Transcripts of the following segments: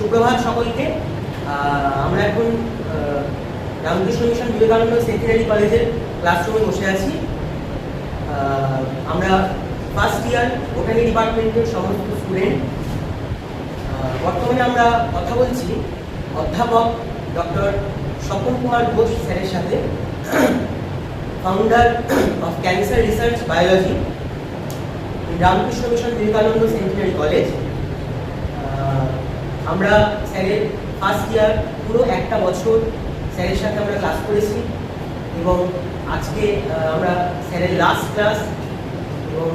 সুপ্রভাত সকলকে। আমরা এখন রামকৃষ্ণ মিশন বিবেকানন্দ সেকেন্ডারি কলেজের ক্লাসরুমে বসে আছি। আমরা ফার্স্ট ইয়ার বোটানি ডিপার্টমেন্টের সমস্ত স্টুডেন্ট। বর্তমানে আমরা কথা বলছি অধ্যাপক ডক্টর স্বপন কুমার ঘোষ স্যারের সাথে, founder of cancer research biology, Ramakrishna mission Vivekananda secondary college. আমরা স্যারের ফার্স্ট ইয়ার পুরো একটা বছর স্যারের সাথে আমরা ক্লাস করেছি এবং আজকে আমরা স্যারের লাস্ট ক্লাস এবং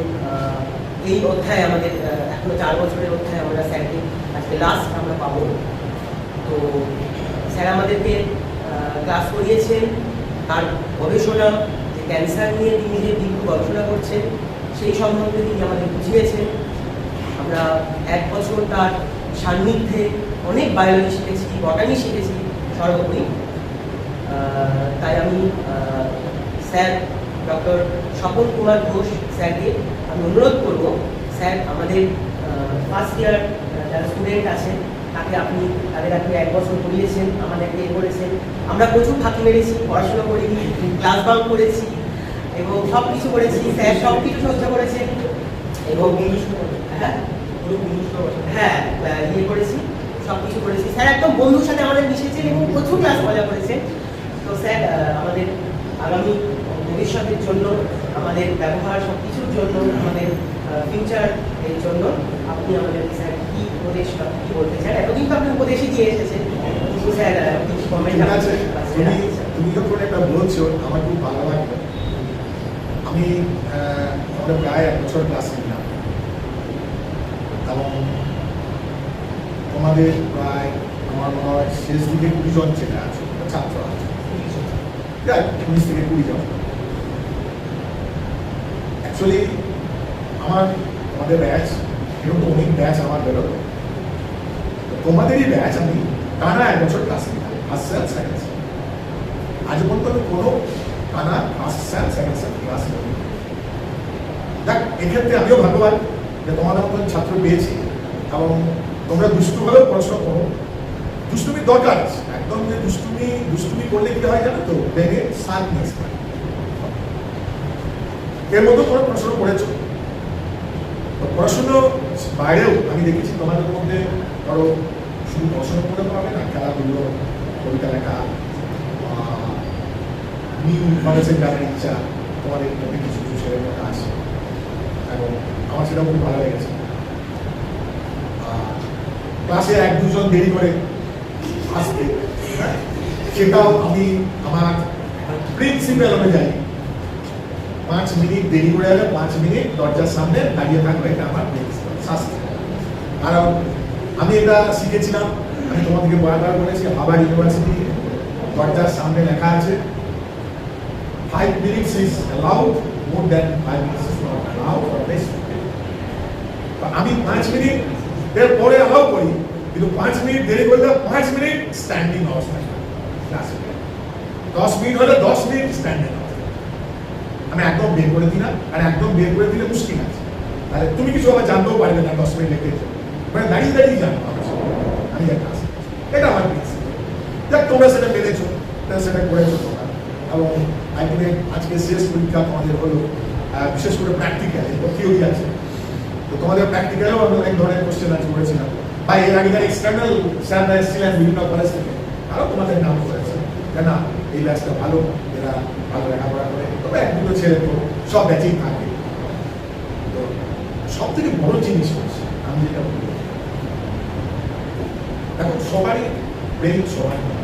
এই অধ্যায় আমাদের এখনো 4 বছরের অধ্যায় আমরা স্যারকে আজকে লাস্ট আমরা পাবো। তো স্যার আমাদেরকে ক্লাস করিয়েছেন, তার গবেষণা যে ক্যান্সার নিয়ে তিনি যে দীর্ঘ গবেষণা করছেন সেই সম্বন্ধে তিনি আমাদের বুঝিয়েছেন। আমরা 1 বছর তার সান্নিধ্যে অনেক বায়োলজি শিখেছি, বটানি শিখেছি সর্বোপরি। তাই আমি স্যার ডক্টর স্বপন কুমার ঘোষ স্যারকে আমি অনুরোধ করব, স্যার আমাদের ফার্স্ট ইয়ার যারা স্টুডেন্ট আছেন তাদের আপনি 1 বছর পড়িয়েছেন, আমাদেরকে করেছেন। আমরা প্রচুর ফাঁকি মেরেছি, পড়াশোনা করিনি, ক্লাস বাঙ্ক করেছি এবং সব কিছু করেছি। স্যার সব কিছু সহ্য করেছেন এবং ইয়ে করেছি, সব কিছু করেছি। স্যার একদম বন্ধুর সাথে আমাদের মিশেছেন এবং প্রচুর ক্লাস মজা করেছেন। তো স্যার আমাদের আগামী ভবিষ্যতের জন্য, আমাদের ব্যবহার সব কিছুর জন্য, আমাদের ফিউচার এর জন্য আপনি আমাদের স্যার কি উপদেশ কি বলতে চান? এতদিন তো আপনি উপদেশই দিয়ে এসেছেন, কিন্তু স্যার কিছু কমেন্ট আছে? তুমি যখন এটা বলছো আমার খুব ভালো লাগলো। আমি আমরা প্রায় 1 বছর ক্লাস নিলাম এবং তোমাদের প্রায় আমার মনে হয় শেষ দিকে 20 জন ছেলে আছে, ছাত্র আছে, প্রায় 19 থেকে 20 জন। অ্যাকচুয়ালি আমাদের ব্যাচ এরকম অনেক ব্যাচ আমার বেরোলো। তোমাদেরই ব্যাচ আমি টানা 1 বছর ক্লাস নিলাম, ফার্স্ট সেল সেকেন্ড সেল। আজ পর্যন্ত আমি কোনো টানা first cell second cell class করি। দেখ, এক্ষেত্রে আমিও ভাগ্যবান যে তোমাদের মতন ছাত্র পেয়েছি এবং তোমরা দুষ্টু হলেও পড়াশোনা করো। দুষ্টুমির দরকার আছে, একদম যে দুষ্টুমি করলে কি হয় জানো তো, ব্রেনে শার্পনেস পায়। এর মধ্যে তোমরা পড়াশোনা করেছো। পড়াশোনার বাইরেও আমি দেখেছি তোমাদের মধ্যে ধরো শুধু পড়াশোনা করতে পারবে না, খেলাধুলো, কবিতা লেখা, নিউ ইনফরমেশন জানার ইচ্ছা, তোমাদের মধ্যে কিছু কিছু ছেলের মধ্যে আছে এবং আমার সেটা খুব ভালো লেগেছে। ক্লাসে 1-2 জন দেরি করে আসতে, সেটাও আমি আমার প্রিন্সিপাল অনুযায়ী 5 মিনিট দেরি করে গেলে 5 মিনিট দরজার সামনে দাঁড়িয়ে থাকবে, এটা আমার শাস্তি। কারণ আমি এটা শিখেছিলাম, আমি তোমাদেরকে বারবার বলেছি, হার্ভার্ড ইউনিভার্সিটি দরজার সামনে লেখা আছে 5 minutes is allowed, more than 5 minutes is not allowed for this. আমি 5 মিনিট এর পরে অ্যালাউ করি, কিন্তু 5 মিনিট দেরি করলে 5 মিনিট স্ট্যান্ডিং অবস্থায় ক্লাসে, 10 মিনিট হলে 10 মিনিট স্ট্যান্ডিং অবস্থায়। আমি একদম বের করে দিই না, আর একদম বের করে দিলে মুশকিল আছে। তাহলে তুমি কিছু আবার জানতেও পারবে না 10 মিনিট লেগে মানে দাঁড়িয়ে জানো আমি একটা আসি। এটা আমার প্রিন্সিপাল। দেখ, তোমরা সেটা মেনেছো, সেটা করেছো তোমরা। এবং আজকে শেষ পরীক্ষা তোমাদের হলো, বিশেষ করে প্র্যাকটিক্যাল, থিওরি আছে। তো তোমাদের প্র্যাকটিক্যালেও আমি অনেক ধরনের কোশ্চেন আজ করেছিলাম, বা এর আগে যারা এক্সটার্নাল স্যাররা এসেছিলেন বিভিন্ন কলেজ থেকে, তারাও তোমাদের নাম করেছে, কেন এই ব্যাচটা ভালো, এরা ভালো লেখাপড়া করে। তবে 1-2 ছেলে তো সব ব্যাচেই থাকে। তো সব থেকে বড় জিনিস হচ্ছে আমি যেটা বলি, দেখো সবারই ব্রেইন সমান নয়।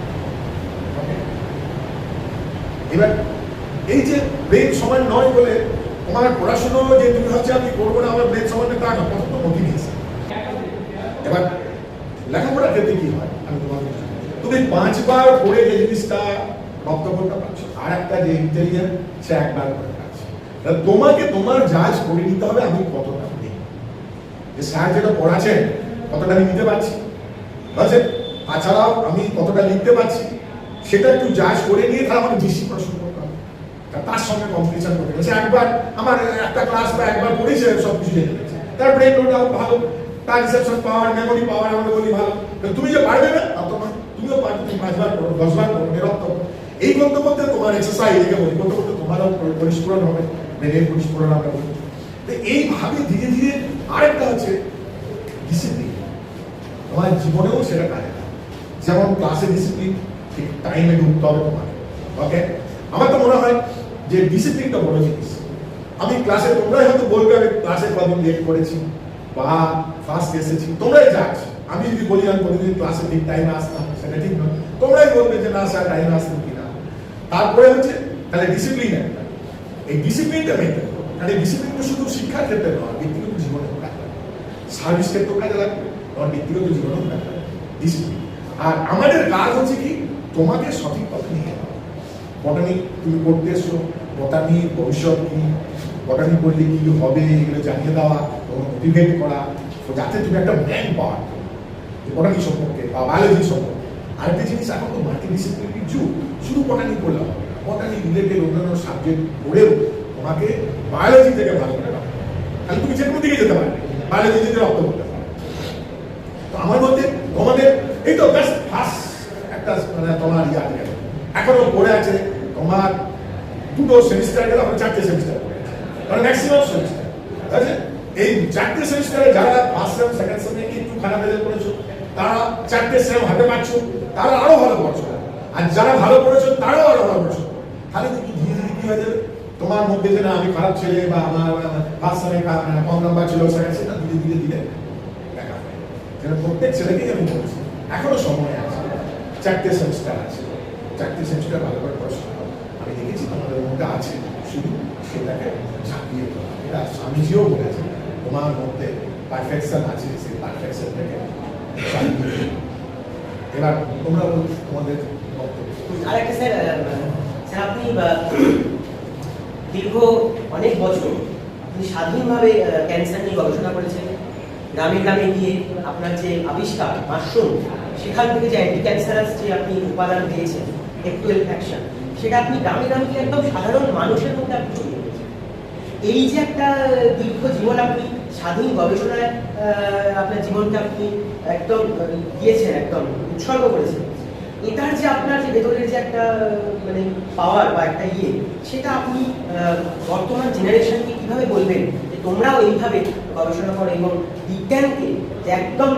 এবার এই যে ব্রেইন সমান নয় বলে তোমার পড়াশোনা যে তুমি হচ্ছে আমি করবো না, আমার ব্রেইন সমান তা না, কত তো মোটিভেশন। এবার লেখাপড়ার ক্ষেত্রে কি হয়, আমি তোমাকে তুমি 5 বার পড়ে যে জিনিসটা বক্তব্যটা পাচ্ছ, আর একটা যে ইন্টেলিজেন্ট সে 1 বার করে পাচ্ছে। তোমাকে তোমার জাজ করে নিতে হবে আমি কতটা দিই, যে স্যার যেটা পড়াচ্ছেন কতটা আমি নিতে পারছি, বুঝছেন? তাছাড়াও আমি কতটা লিখতে পারছি, সেটা একটু জাজ করে নিয়ে তার আমাকে বেশি প্রশ্ন করতে হবে, তার সঙ্গে কম্পিটিশন করতে হবে। সে একবার আমার একটা ক্লাস বা একবার পড়েছে, সব কিছু জেনে গেছে, তার ব্রেন লোড ভালো, ট্রান্সেপশন পাওয়ার, মেমোরি পাওয়ার আমরা বলি ভালো, তুমি যে পারবে না তা তোমার, তুমিও পারবে, তুমি 5 বার করো, 10 বার করো, নিরর্থক। এই করতে করতে তোমার এক্সারসাইজ, এটাকে বলি, করতে করতে তোমারও পরিস্ফুরণ হবে, মেনের পরিস্ফুরণ আমরা বলি। তো এইভাবে ধীরে ধীরে আরেকটা হচ্ছে ডিসিপ্লিন, তোমার জীবনেও সেটা কাজে লাগে। যেমন ক্লাসে ডিসিপ্লিন, ঠিক টাইমে ঢুকতে হবে তোমাকে, ওকে? আমার তো মনে হয় যে ডিসিপ্লিনটা বড় জিনিস। আমি ক্লাসে, তোমরাই হয়তো বলবে আমি ক্লাসে কদিন লেট করেছি বা ফার্স্ট এসেছি, তোমরাই জাজ। আমি যদি বলি আমি প্রতিদিন ক্লাসে ঠিক টাইমে আসতাম, সেটা ঠিক নয়, তোমরাই বলবে যে না স্যার টাইমে আসতাম কিনা। তারপরে হচ্ছে তাহলে ডিসিপ্লিন একটা, এই ডিসিপ্লিনটা মেনটেন করো। তাহলে ডিসিপ্লিনটা শুধু শিক্ষার ক্ষেত্রে নয়, ব্যক্তিগত জীবনেও কাজে লাগবে, সার্ভিস ক্ষেত্রেও কাজে লাগবে, তোমার ব্যক্তিগত জীবনেও কাজে লাগবে ডিসিপ্লিন। আর আমাদের কাজ হচ্ছে কি, তোমাকে সঠিক পথে নিয়ে যাওয়া। বটানি তুমি পড়তে এসছো, বটানি ভবিষ্যৎ কি, বটানি পড়লে কি হবে এগুলো জানিয়ে দেওয়া, তোমাকে মোটিভেট করা, যাতে তুমি একটা ম্যান পাওয়ার বটানি সম্পর্কে বা বায়োলজি সম্পর্কে। আরেকটা জিনিস, এখন তো মাল্টি ডিসিপ্লিনারি যুগ, শুধু বটানি পড়লে হবে না, বটানি রিলেটেড অন্যান্য সাবজেক্ট পড়েও তোমাকে বায়োলজি থেকে ভালো করে রাখতে হবে। তাহলে তুমি যে কোনো দিকে যেতে পারবে, বায়োলজি থেকে রক্ত করতে পারবে। তো আমার মধ্যে তোমাদের এই তো বেস্ট ফার্স্ট একটা মানে তোমার ইয়াদ গেল, এখনো পড়ে আছে তোমার 2টো সেমিস্টার গেলে, আমরা 4টে সেমিস্টার পড়ে আছে, মানে ম্যাক্সিমাম সেমিস্টার। ঠিক আছে, এই 4টে সেমিস্টারে যারা ফার্স্ট সেম সেকেন্ড সেমে একটু খারাপ রেজাল্ট করেছো, তারা 4টে সেম হাতে পাচ্ছ, তারা আরো ভালো করছো। আর যারা ভালো করেছো তারাও আরো ভালো করছো। তাহলে তুমি ধীরে ধীরে কি হয়ে যাবে, তোমার মধ্যে যে না আমি খারাপ ছেলে বা আমার ফার্স্ট সেমে কম নাম্বার ছিল, সেকেন্ড সেমে ধীরে ধীরে ধীরে দেখা হয়। যেন প্রত্যেক ছেলেকেই আমি বলছি এখনো সময় আছে, 4টে সেমিস্টার আছে, 4টে সেমিস্টার ভালো করে পড়াশোনা করো। আমি দেখেছি তোমাদের মধ্যে আছে, শুধু সেটাকে ঝাঁপিয়ে তোলা। এটা স্বামীজিও বলেছে, তোমার মধ্যে পারফেকশন আছে, সেই পারফেকশনটাকে ঝাঁপিয়ে তোলা। এবার তোমরা তোমাদের বক্তব্য। আরেকটা স্যার, আপনি দীর্ঘ অনেক বছর আপনি স্বাধীনভাবে ক্যান্সার নিয়ে গবেষণা করেছেন। গ্রামে গ্রামে গিয়ে আপনার যে আবিষ্কার মাশরুম, সেখান থেকে যে অ্যান্টি ক্যান্সারাস যে আপনি উপাদান পেয়েছেন, F12 অ্যাকশন, সেটা আপনি গ্রামে গ্রামে গিয়ে একদম সাধারণ মানুষের মধ্যে আপনি ছড়িয়ে দিয়েছেন। এই যে একটা দীর্ঘ জীবন আপনি স্বাধীন গবেষণায় আপনার জীবনকে আপনি একদম দিয়েছেন, একদম উৎসর্গ করেছেন, এটার যে আপনার যে ভেতরের যে একটা মানে পাওয়ার বা একটা সেটা আপনি বর্তমান জেনারেশনকে কিভাবে বলবেন যে তোমরাও এইভাবে গবেষণা করো এবং বিজ্ঞানকে যে একদম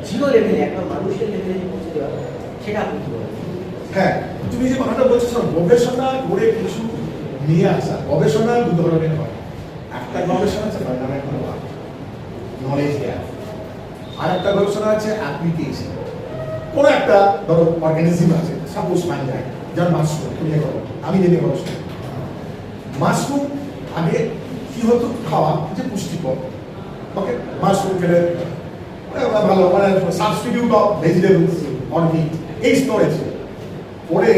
জিরো লেভেলে, একদম মানুষের লেভেলে যে পৌঁছে দেওয়া, সেটা আপনি কি বলবেন? হ্যাঁ, তুমি যে কথাটা বলছো, গবেষণা করে কিছু নিয়ে আসা, গবেষণা 2 ধরনের হয়। একটা গবেষণা আছে ফান্ডামেন্টাল নলেজ গ্যাপ, আর একটা গবেষণা আছে অ্যাপ্লিকেশন। কোন একটা ধরো অর্গানিজম আছে, সাপোজ ফাঙ্গাই, যার মাশরুম, তুমি করো, আমি জেনে গবেষণা। মাশরুম আগে কি হতো, খাওয়া যে পুষ্টিকর, ওকে, মাশরুম খেলে ভালো, মানে substitute of vegetables or meat, এই স্তরে ছিল। পরে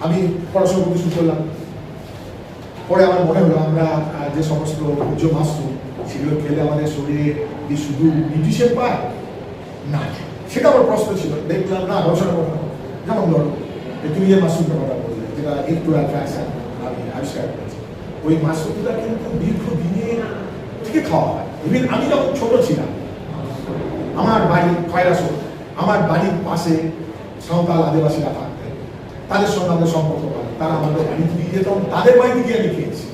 আমি পড়াশোনা করতে শুরু করলাম, পরে আমার মনে হলো আমরা যে সমস্ত ভোজ্য মাশরুম, সেগুলো খেলে আমাদের শরীরে কি শুধু নিউট্রিশন পায় না, সেটা আমার প্রশ্ন ছিল। দেখলাম না, গবেষণা করলাম। যেমন ধরো তুমি যে মাশরুমটা কথা বললে, যেটা F12 অ্যাকশন আমি আবিষ্কার করেছি, ওই মাশরুমটা কিন্তু দীর্ঘদিনের থেকে খাওয়া হয়। ইভেন আমি যখন ছোট ছিলাম, আমার বাড়ি খয়রাসোল, আমার বাড়ির পাশে সাঁওতাল আদিবাসীরা থাকতেন, তাদের সঙ্গে আমাদের সম্পর্ক হয়, তারা আমাদের বাড়িতে দিয়ে যেত, তাদের বাড়িতে গিয়ে আমি খেয়েছি।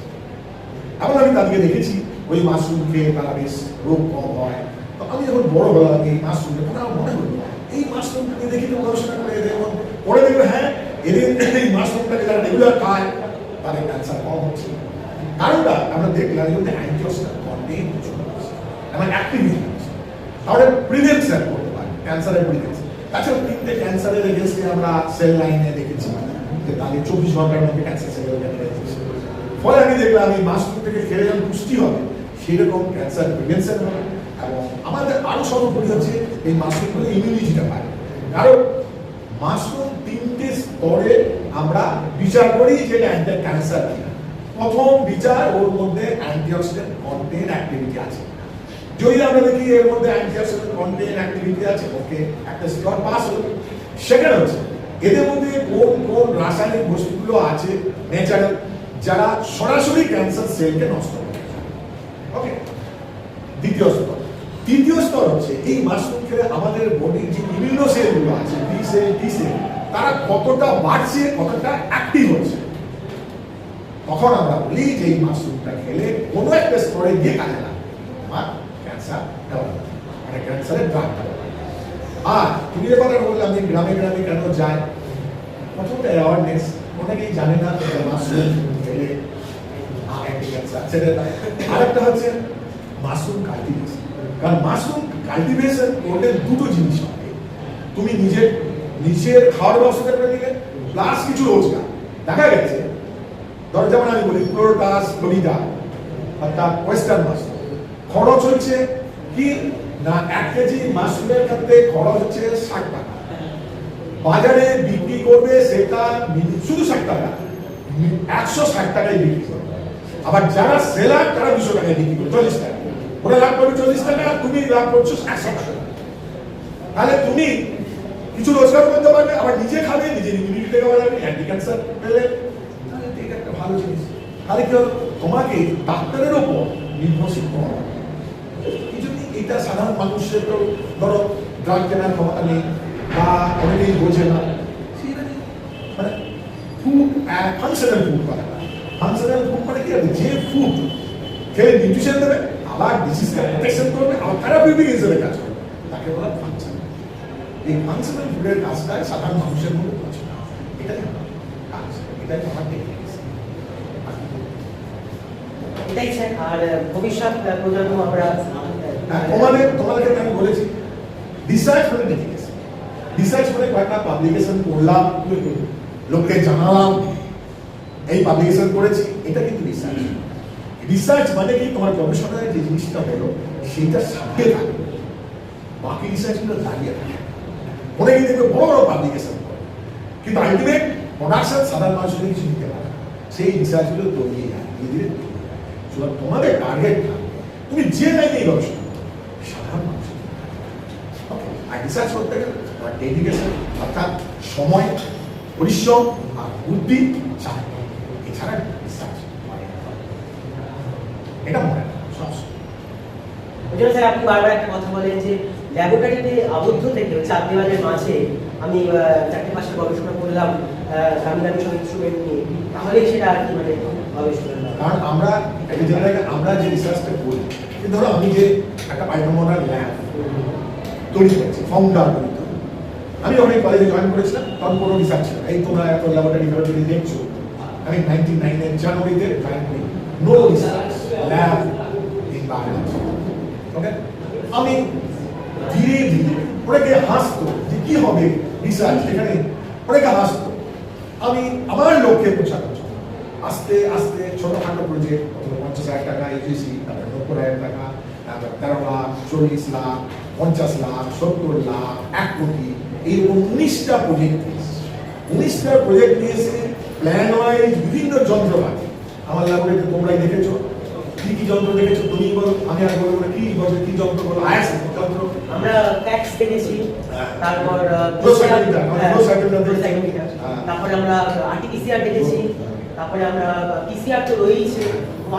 এবং আমি তাদেরকে দেখেছি ওই মাশরুম খেয়ে তারা বেশ রোগ কম হয়। তো আমি যখন বড় হলাম, এই মাশরুম আমার মনে হলো এই মাশরুমটাকে দেখি তো গবেষণা করে দেখুন, পরে দেখবে হ্যাঁ এদের এই মাশরুমটাকে যারা রেগুলার খায় তাদের ক্যান্সার কম হচ্ছে। কারণটা আমরা দেখলাম এর মধ্যে অ্যান্টিঅক্সিডেন্ট কন্টেন্ট প্রচুর আছে, এবং অ্যাক্টিভিটি আছে, তাহলে প্রিভেনশন করতে পারে ক্যান্সারের প্রিভেনশন। তাছাড়া 3টে ক্যান্সারের এগেন্স্টে আমরা সেল লাইনে দেখেছি যে তাদের 24 ঘন্টার মধ্যে ক্যান্সার সেলের যাচ্ছে। ফলে আমি দেখলাম এই মাশরুম থেকে খেলে যেমন পুষ্টি হবে, সেরকম ক্যান্সার প্রিভেনশন হবে। এবং আমাদের আরো সর্বোপরি হচ্ছে এই মাশরুমগুলো ইমিউনিটিটা পায়, কারণ মাশরুম 3টে স্তরে আমরা বিচার করি যেটা অ্যান্টি ক্যান্সার কিনা। প্রথম বিচার, ওর মধ্যে অ্যান্টিঅক্সিডেন্ট কন্টেন্ট অ্যাক্টিভিটি আছে। যদি আমরা দেখি এর মধ্যে অ্যান্টিঅক্সিডেন্ট কন্টেন্ট অ্যাক্টিভিটি আছে, ওকে, একটা স্তর পাস হলো। সেকেন্ড হচ্ছে এদের মধ্যে কোন কোন রাসায়নিক বস্তুগুলো আছে ন্যাচারাল, যারা সরাসরি ক্যান্সার সেলকে নষ্ট করে। ওকে, দ্বিতীয় স্তর তৃতীয় স্তর হচ্ছে এই মাশরুম খেলে আমাদের বডির যে ইমিউনো সেলগুলো আছে, বি সেল, টি সেল, তারা কতটা বাড়ছে, কতটা অ্যাক্টিভ হচ্ছে। তখন আমরা বলি যে এই মাশরুমটা খেলে কোনো একটা স্তরে গিয়ে কাজে লাগে, আমার ক্যান্সার ডেভেলপ, মানে ক্যান্সারের ড্রাগ ডেভেলপ। আর তুমি যে কথা বললে আমি গ্রামে গ্রামে কেন যাই, প্রথমটা অ্যাওয়ারনেস, অনেকেই জানে না মাশরুম খেলে অ্যান্টি ক্যান্সার, সেটা আরেকটা হচ্ছে মাশরুম কাল্টিভেশন। কারণ মাশরুম কাল্টিভেশন করলে দুটো জিনিস হবে, তুমি নিজের খাওয়ার ব্যবস্থা করে নিলে, প্লাস কিছু রোজগার। দেখা গেছে ধর যেমন আমি বলি ক্লোরোটাস ফ্লোরিডা অর্থাৎ ওয়েস্টার্ন মাশরুম খরচ হচ্ছে কি না 1 কেজি মাশরুমের ক্ষেত্রে খরচ হচ্ছে 60 টাকা, বাজারে বিক্রি করবে সেটা শুধু 60 টাকা, 160 টাকায় বিক্রি করবে। আবার যারা সেলার তারা 200 টাকায় বিক্রি করবে, 40 টাকা। ওরা লাভ করবে 40 টাকা, তুমি লাভ করছো 100 টাকা। তাহলে তুমি কিছু রোজগার করতে পারবে, আবার নিজে খাবে, নিজের ইমিউনিটিটাকে বাড়াবে, অ্যান্টি ক্যান্সার পেলে, তাহলে এটা একটা ভালো জিনিস। তাহলে কি হলো, তোমাকে ডাক্তারের উপর নির্ভরশীল করা হবে। এটা সাধারণ মানুষের তো ধরো ড্রাগ কেনার ক্ষমতা নেই বা অনেকেই বোঝে না, মানে ফুড ফাংশনাল ফুড করা। ফাংশনাল ফুড মানে কি হবে, যে ফুড খেলে নিউট্রিশন দেবে, আবার ডিজিজকে প্রোটেকশন করবে, আবার থেরাপিউটিক হিসেবে কাজ করবে, তাকে বলা ফাংশনাল। এই ফাংশনাল ফুডের কাজটা সাধারণ মানুষের মধ্যে পৌঁছে না, এটাই আমার কাজ, এটাই আমার টেকনিক। এটাই স্যার। আর ভবিষ্যৎ প্রজন্ম আমরা তোমাদেরকে আমি বলেছি রিসার্চ করে ডেডিকেশন। রিসার্চ করে কয়েকটা পাবলিকেশন করলাম, লোককে জানালাম এই পাবলিকেশন করেছি, এটা কিন্তু রিসার্চ। রিসার্চ মানে কি, তোমার গবেষণায় যে জিনিসটা হলো সেটা সাথে থাকে, বাকি রিসার্চগুলো দাঁড়িয়ে থাকে। অনেকেই দেখবে বড় বড় পাবলিকেশন করে, কিন্তু আলটিমেট প্রোডাকশন সাধারণ মানুষের কিছু নিতে পারে, সেই রিসার্চগুলো তৈরিয়ে যায়, ধীরে ধীরে তৈরি যায়। সুতরাং তোমাদের টার্গেট থাকবে তুমি যে লাইনেই গবেষণা সাধারণ মানুষ। আর রিসার্চ করতে গেলে তোমার ডেডিকেশন অর্থাৎ সময়, পরিশ্রম আর বুদ্ধি চাই, এছাড়া রিসার্চ এটা মনে হয় সবসময়। ওই জন্য স্যার আপনি বারবার একটা কথা বলেন যে ল্যাবরেটরিতে আবদ্ধ থেকে চাকরিবাজের মাঝে আমি 4টে মাসে গবেষণা করলাম দামি দামি সব ইনস্ট্রুমেন্ট নিয়ে, তাহলে সেটা আর কি মানে গবেষণা না। কারণ আমরা একটা জায়গায় আমরা যে রিসার্চটা করি, ধরো আমি যে একটা পাইথোমোনাল ল্যাব তৈরি করছি, ফাউন্ডার করি, আমি অনেক কলেজে জয়েন করেছিলাম, তখন কোনো রিসার্চ ছিল এই তোমরা এত ল্যাবরেটরি দেখছো, আমি 99 জানুয়ারিতে জয়েন করি, no research lab in biology. Okay, আমি ধীরে ধীরে অনেকে হাসতো যে কি হবে রিসার্চ এখানে, অনেকে হাসতো। আমি আমার লক্ষ্যে পৌঁছানোর জন্য আস্তে আস্তে ছোটখাটো প্রজেক্ট, 50,000 টাকা ইউজিসি, তারপরে 90,000 টাকা, তারপর 13 লাখ, 40 লাখ, 50 লাখ, 70 লাখ, 1 কোটি, এইরকম 19টা প্রজেক্ট নিয়েছি। 19টা প্রজেক্ট নিয়েছে প্ল্যান ওয়াইজ, বিভিন্ন যন্ত্রপাতি। আমার ল্যাবরেটরিতে তোমরাই দেখেছো, কি কি যন্ত্র দেখেছো তুমি বলো, আমি আর বলবো কি বলছো, কি যন্ত্র বলো, আয়াস যন্ত্র আমরা ফ্যাক্স দেখেছি, তারপর তারপরে আমরা আরটিপিসিআর দেখেছি, তারপরে আমরা পিসিআর তো রয়েছে,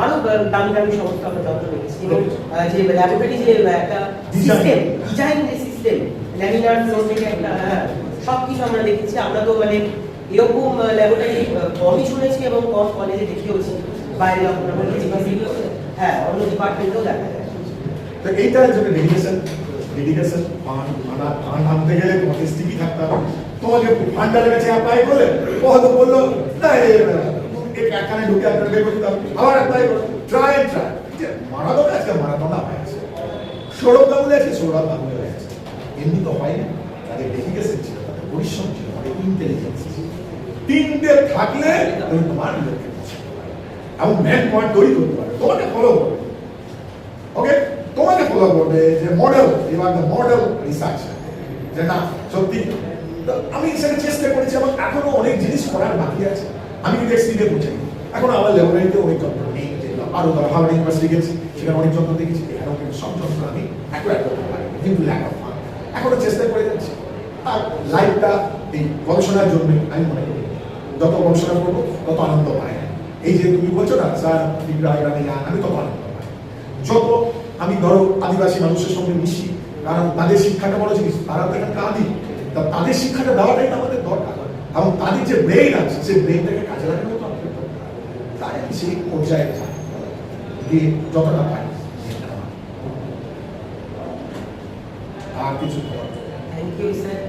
আরো দামি দামি সমস্ত আমরা যন্ত্র দেখেছি। এবং যে ল্যাবরেটরি যে একটা সিস্টেম, ডিজাইন যে সিস্টেম, ল্যামিনার ফ্লো থেকে একটা সব কিছু আমরা দেখেছি। আমরা তো মানে এরকম ল্যাবরেটরি কমই শুনেছি এবং কম কলেজে দেখেওছি, বাইরে যখন আমরা হ্যাঁ অন্য ডিপার্টমেন্টেও দেখা যায়। তো এইটার জন্য ডেডিকেশন ফান্ড আনতে গেলে তোমাকে স্টিকি থাকতে হবে। তোমাকে ফান্ডারের কাছে অ্যাপ্লাই করলে ও হয়তো বললো না এখানে ঢুকে আপনার বের করতে হবে, আবার অ্যাপ্লাই করো, ট্রাই মারাদোনা আজকে মারাদোনা হয়ে আছে, সৌরভ গাঙ্গুলি আছে, সৌরভ গাঙ্গুলি হয়ে আছে। এমনি তো হয় না, তাদের ডেডিকেশন ছিল, তাদের পরিশ্রম ছিল, তাদের ইন্টেলিজেন্স ছিল। তিনটে থাকলে তুমি তোমার লক্ষ্যে পৌঁছাতে পারবে এবং ম্যান পয়েন্ট তৈরি করতে পারবে, তোমাকে ফলো করবে। ওকে, তোমাকে ফলো করবে যে মডেল, এবার মডেল রিসার্চ, যে না সত্যি আমি সেটা চেষ্টা করেছি এবং এখনো অনেক জিনিস করার বাকি আছে। আমি কিন্তু এক্সপিরিয়েন্স পৌঁছাই, এখন আমার ল্যাবরেটরিতে অনেক যন্ত্র নেই, যেগুলো আরো হার্ভার্ড ইউনিভার্সিটি গেছি, সেখানে অনেক যন্ত্র দেখেছি, এখানেও কিন্তু সব যন্ত্র আমি অ্যাকোয়ার করতে পারি, কিন্তু ল্যাক অফ ফান্ড এখনো চেষ্টা করে যাচ্ছি। আর লাইফটা এই গবেষণার জন্য আমি মনে করি যত গবেষণা করবো তত আনন্দ পাই। এই যে তুমি বলছো না স্যার গ্রামে যান, আমি তত আনন্দ পাই। যত আমি ধরো আদিবাসী মানুষের সঙ্গে মিশি, কারণ তাদের শিক্ষাটা বড় জিনিস, তারা তো একটা কাঁদি, তাদের শিক্ষাটা দেওয়াটাই আমাদের দরকার, এবং তাদের যে ব্রেইন আছে সেই ব্রেইনটাকে কাজে লাগানো তো আমাদের দরকার। তাই আমি সেই পর্যায়ে যাই, গিয়ে যতটা পাই। আর কিছু থ্যাংক ইউ স্যার।